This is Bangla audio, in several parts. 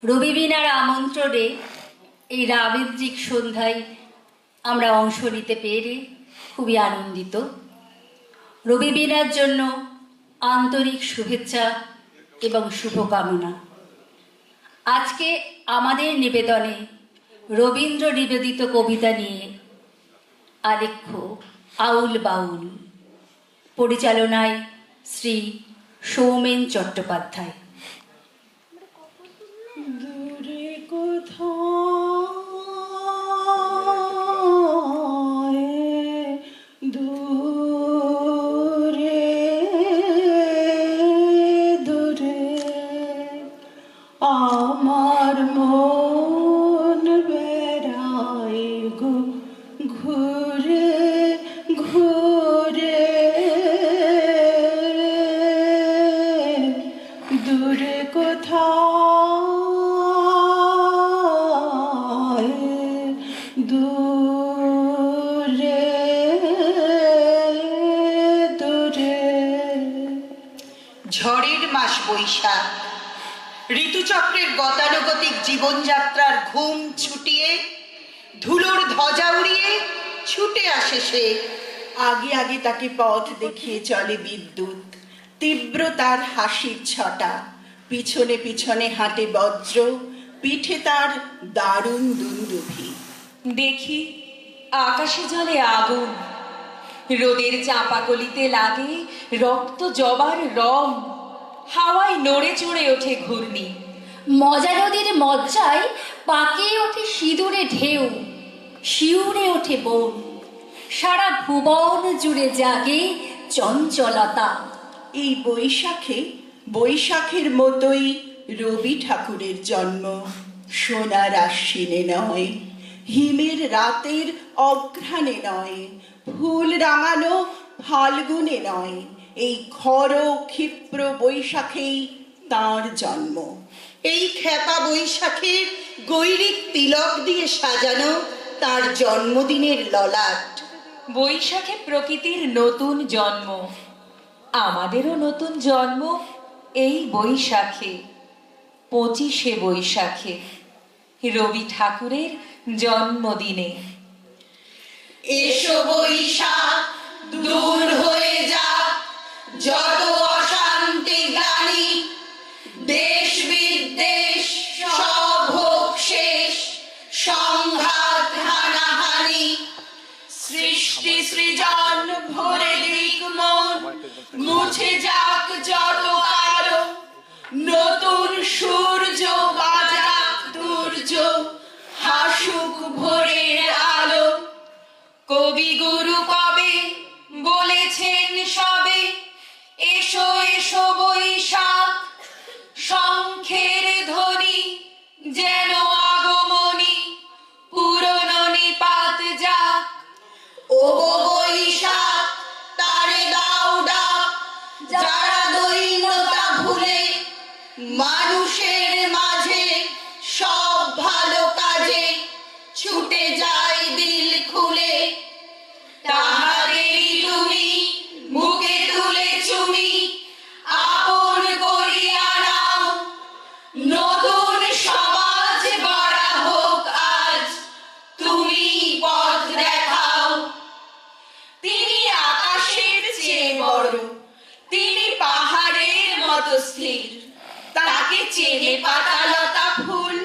রবিবীণার আমন্ত্রণে এই রাবীন্দ্রিক সন্ধ্যায় আমরা অংশ নিতে পেরে খুবই আনন্দিত। রবিবীণার জন্য আন্তরিক শুভেচ্ছা এবং শুভকামনা। আজকে আমাদের নিবেদনে রবীন্দ্র নিবেদিত কবিতা নিয়ে আলেখ্য আউল বাউল, পরিচালনায় শ্রী সৌমেন চট্টোপাধ্যায়। দূরে কোথায় দূরে দূরে আমার মন বেড়ায় গো ঘুরে ঘুরে, দূরে কোথায় দূরে দূরে। ঝড়ের মাস বৈশাখ, ঋতুচক্রের গতানুগতিক জীবনযাত্রার ঘুম ছুটিয়ে ধুলোর ধ্বজা উড়িয়ে ছুটে আসে সে। আগে আগে তাকে পথ দেখিয়ে চলে বিদ্যুৎ, তীব্র তার হাসির ছটা। পিছনে পিছনে হাঁটে বজ্র, পিঠে তার দারুণ দুন্দুভি। দেখি আকাশে জ্বলে আগুন, রোদের চাঁপাকলিতে লাগে রক্ত জবার রং, হাওয়ায় নড়ে চড়ে ওঠে ঘূর্ণি। মজা নদীর মজ্জায় পাকিয়ে ওঠে সিঁদুরে ঢেউ, শিউরে ওঠে বন, সারা ভুবন জুড়ে জাগে চঞ্চলতা। এই বৈশাখে বৈশাখের মতোই রবি ঠাকুরের জন্ম। সোনার আশ্বিনে নয়, হিমের রাতের অঘ্রাণে নয়, ফুল রাঙানো ফাল্গুনে নয়, এই খর ক্ষিপ্র বৈশাখেই তাঁর জন্ম। এই খ্যাপা বৈশাখের গৈরিক তিলক দিয়ে সাজানো তার জন্মদিনের ললাট। বৈশাখে প্রকৃতির নতুন জন্ম, আমাদেরও নতুন জন্ম এই বৈশাখে। 25শে বৈশাখে রবি ঠাকুরের জন্মদিনে। এসো বৈশাখ দূর হয়ে যা যত অশান্তি গ্লানি, দেশ বিদ্বেষ সব হোক শেষ, সংঘাত হানাহানি। সৃষ্টি সৃজন ভরে দিক মন, মুছে যাক যত কালো, নতুন সূর্য বাজাক দুর্য, হাসুক ভোরের আলো। কবি গুরু কবে বলেছেন সবে, এসো এসো বৈশাখ, শঙ্খের ধ্বনি যেন আগমনী, পুরনো নিপাত যাক। ও বৈশাখ তারে দাও ডাক, যারা দৈন্যতা ভুলে মানুষের মাঝে সব ভালো কাজে ছুটে যায় দিল খুলে। তাহাদেরই তুমি বুকে তুলে চুমি আপন করিয়া নাও, নতুন সমাজ গড়া হোক আজ, তুমি পথ দেখাও। তিনি আকাশের চেয়ে বড়, তিনি পাহাড়ের মতো স্থির, তাকে চেনে পাতালতা ফুল,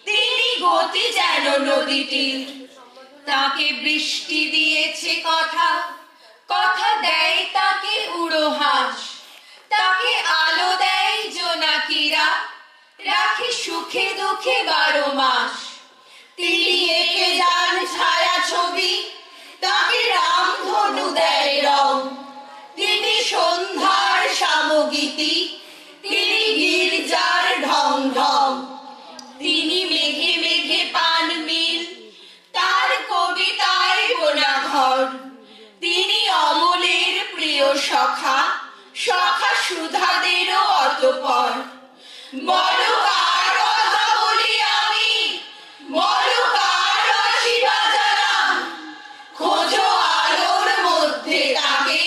তিনি গতি যেন নদীটির। তাকে বৃষ্টি দিয়েছে কথা, কথা দেয় তাকে উড়ো হাঁস, তাকে আলো দেয় জোনাকিরা, রাখে সুখে দুঃখে 12 মাস। তিনি এঁকে যান ছায়া ছবি, তাকে রামধনু দেয় রং। তিনি সন্ধ্যার সামগীতি, তিনি গির্জার ঢং ঢং। তিনি মেঘে মেঘে পান মিল, তার কবিতায় বোনা ঘর। তিনি অমলের প্রিয় সখা, সখা সুধাদেরও অতঃপর। বলো কার কথা বলি আমি, বলো কার বাঁশি বাজালাম, খোঁজো আলোর মধ্যে তাকে,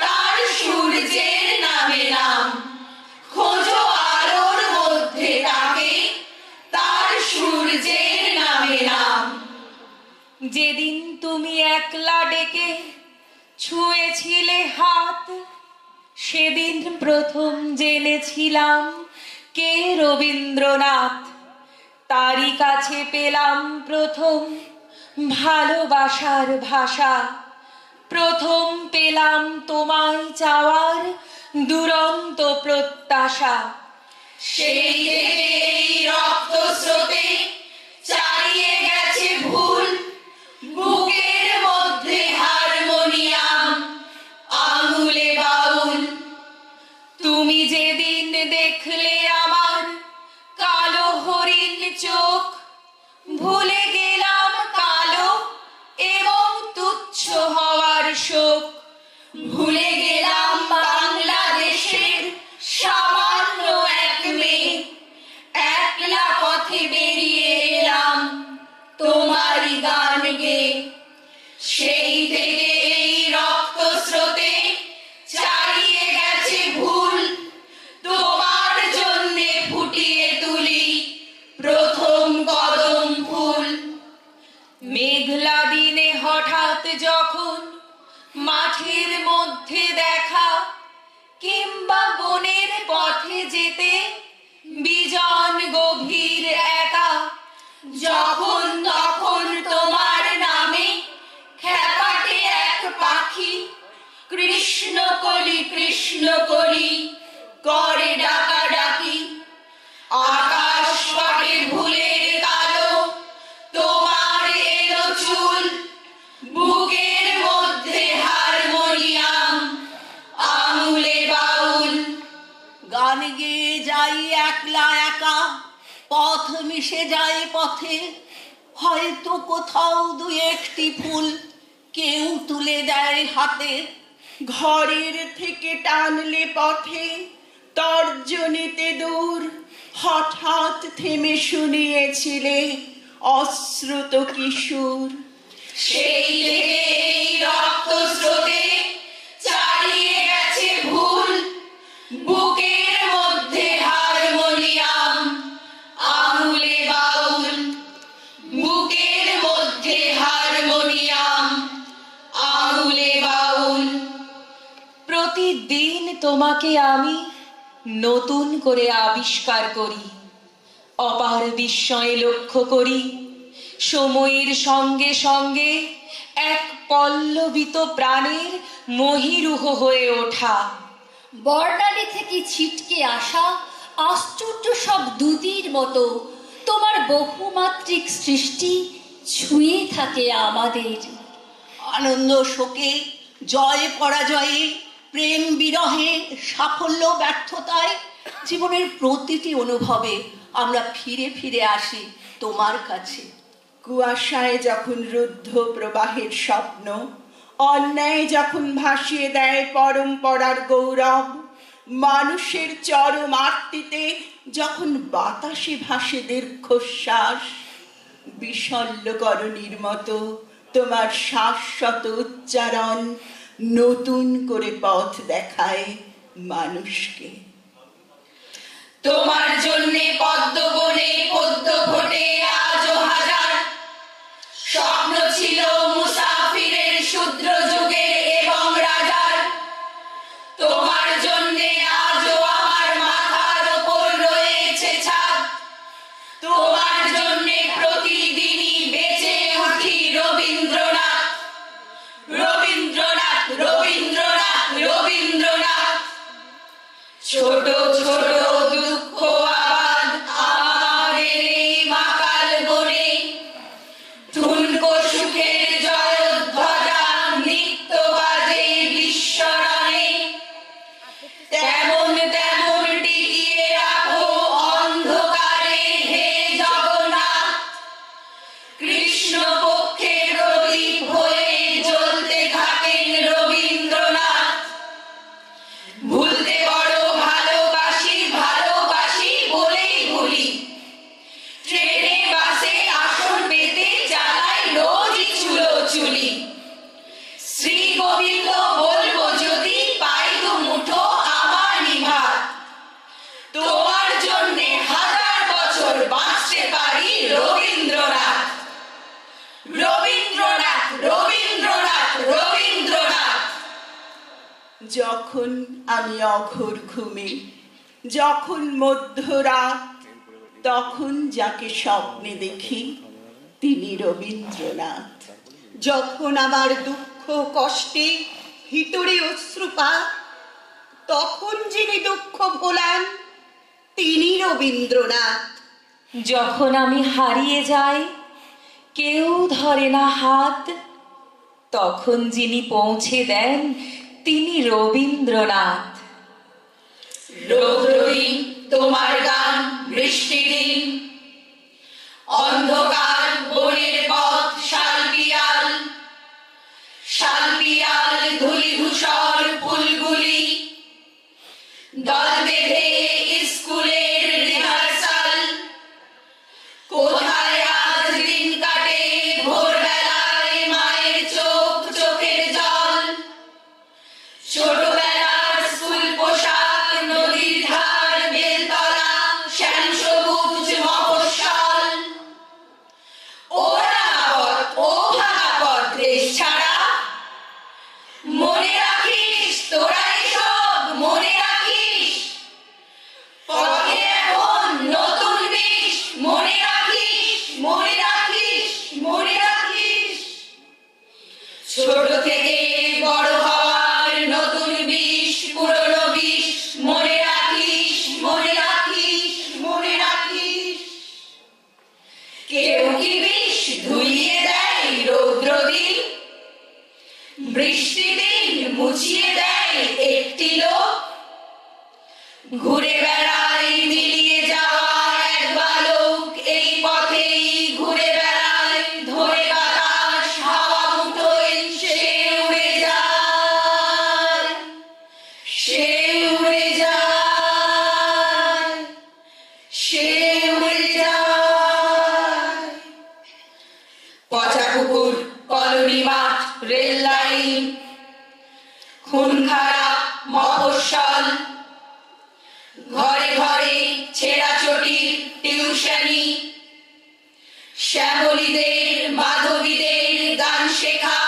তার সূর্যের নামে নাম। খোঁজো আলোর মধ্যে তাকে, যেদিন তুমি একলা ডেকে ছুঁয়েছিলে হাত, সেদিন প্রথম জেনেছিলাম কে রবীন্দ্রনাথ। তারই কাছে পেলাম প্রথম ভালোবাসার ভাষা, প্রথম পেলাম তোমায় চাওয়ার দুরন্ত প্রত্যাশা। সেই থেকে এই রক্ত স্রোতে চালিয়ে গেছে ভুল, বুকের মধ্যে হারমোনিয়াম, আঙুলে বাউল। তুমি যেদিন দেখলে আমার কালো হরিণ চোখ, ভুলে গেলাম কালো এবং তুচ্ছ হওয়ার শোক। ভুলে গেলাম বাংলাদেশের সামান্য এক মেয়ে, একলা পথে বেরিয়ে এলাম তোমারই গান গেয়ে। সেই থেকে এই রক্ত স্রোতে চালিয়ে গেছে ভুল, তোমার জন্যে ফুটিয়ে তুলি প্রথম কদম ফুল। মেঘলা দিনে হঠাৎ যখন মাঠের মধ্যে দেখা, কিংবা বনের পথে যেতে বিজন গভীর একা, যখন তখন তোমার নামে খ্যাপাটে এক পাখি কৃষ্ণকলি কৃষ্ণকলি করে ডাকাডাকি। আকাশ পাটে ভুলের কালো তোমার এলো চুল, বুকের মধ্যে হারমোনিয়াম, আঙুলে বাউল। গান গেয়ে যাই একলা একা, পথ মিশে যায় পথে, হয়তো কোথাও দুই একটি ফুল কেউ তুলে দেয় হাতে। ঘরের থেকে টানলে পথে তর্জনীতে দূর, হঠাৎ থেমে শুনিয়েছিলে অশ্রুত কিশোর। সেই থেকে এই রক্ত স্রোতে চালিয়ে গেছে ভুল, বুকের মধ্যে হারমোনিয়াম, আঙুলে বাউল। বুকের মধ্যে হারমোনিয়াম, আঙুলে বাউল। প্রতিদিন তোমাকে আমি নতুন করে আবিষ্কার করি, অপার বিস্ময়ে লক্ষ্য করি সময়ের সঙ্গে সঙ্গে এক পল্লবিত প্রাণের মহিরুহ হয়ে ওঠা। বর্ণালী থেকে ছিটকে আসা আশ্চর্য সব দুতির মতো তোমার বহুমাত্রিক সৃষ্টি ছুঁয়ে থাকে আমাদের। আনন্দ শোকে, জয় পরাজয়ে, প্রেম বিরহে, সাফল্য ব্যর্থতায়, জীবনের প্রতিটি অনুভবে আমরা ফিরে ফিরে আসি তোমার কাছে। কুয়াশায় যখন রুদ্ধ প্রবাহের স্বপ্ন, অন্যায় যখন ভাসিয়ে দেয় পরম্পরার গৌরব, মানুষের চরম আরতিতে যখন বাতাসে ভাসে দীর্ঘশ্বাস, বিশল্যকরণীর মতো তোমার শাশ্বত উচ্চারণ নতুন করে পথ দেখায় মানুষকে। তোমার জন্যে পদ্ম বনে পদ্ম ফোটে আজও হাজার, স্বপ্ন ছিল মুসাফিরের শূদ্র যুগের এবং রাজার। তোমার জন্যে আজও আমার মাথার ওপর রয়েছে ছাদ, তোমার জন্যে প্রতিদিনই বেঁচে উঠি রবীন্দ্রনাথ, রবীন্দ্রনাথ, রবীন্দ্রনাথ, রবীন্দ্রনাথ। ছোট ছোট দুঃখ আবাদ আমার যখন আমি অঘোর ঘুমে, যখন মধ্যরাত, তখন যাকে স্বপ্নে দেখি তিনি রবীন্দ্রনাথ। যখন আমার দুঃখ কষ্টে ভিতরে অশ্রুপাত, তখন যিনি দুঃখ ভোলান তিনি রবীন্দ্রনাথ। যখন আমি হারিয়ে যাই, কেউ ধরে না হাত, তখন যিনি পৌঁছে দেন তিনি রবীন্দ্রনাথ। রৌদ্রদিন তোমার গান, বৃষ্টিদিন অন্ধকার বনের পথ, শালপিয়াল শালপিয়াল ধূলিধূসর ফুলগুলি দল বেঁধে স্কুলের রিহার্সাল। কোথায় আজ দিন কাটে ভোরবেলায় মায়ের চোখ, চোখের জল। ছোটবেলার স্কুল পোশাক, নদীর ধার, বেলতলা, শ্যাম সবুজ মফস্বল। ও রাঙাপথ, ও ভাঙাপথ দেশ ছাড়া, মনে রাখিস তোরা এসব, মনে রাখিস পথে এখন নতুন বিষ, মনে রাখিস, মনে রাখিস, মনে রাখিস। ছোট থেকে বড় হওয়ার নতুন বিষ, পুরনো বিষ, মনে রাখিস, মনে রাখিস, মনে রাখিস। কেউ কি বিষ ধুইয়ে দেয় রৌদ্রদিন, বৃষ্টিদিন মুছিয়ে দেয় একটি লোক। ঘুরে বেড়ায় মিলিয়ে যাওয়া এক বালক, এই পথেই ঘুরে বেড়ায়, ধরে বাতাস হাওয়া মুঠোয়, সে উড়ে যায়, সে উড়ে যায়, সে উড়ে যায়। পচা পুকুর, কলোনি মাঠ, রেল লাইন, খুন খারাপ মফস্বল, ঘরে ঘরে ছেঁড়াছড়ির টিউশনি, শ্যামলীদের মাধবীদের গান শেখা,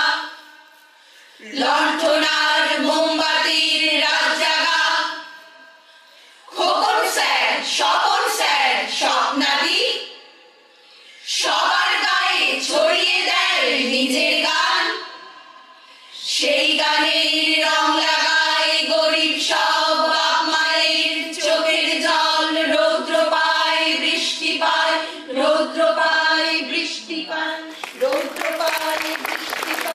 লণ্ঠনার মোমবাতির রাত জাগা। খোকন স্যার, স্বপন স্যার, স্বপ্নাদি সবার গায়ে ছড়িয়ে দেয় নিজের গান। সেই গানের রং লাগায় গরিব সব বাপ মায়ের চোখের জল। রৌদ্র পায়, বৃষ্টি পায়, রৌদ্র পায়, বৃষ্টি পায়,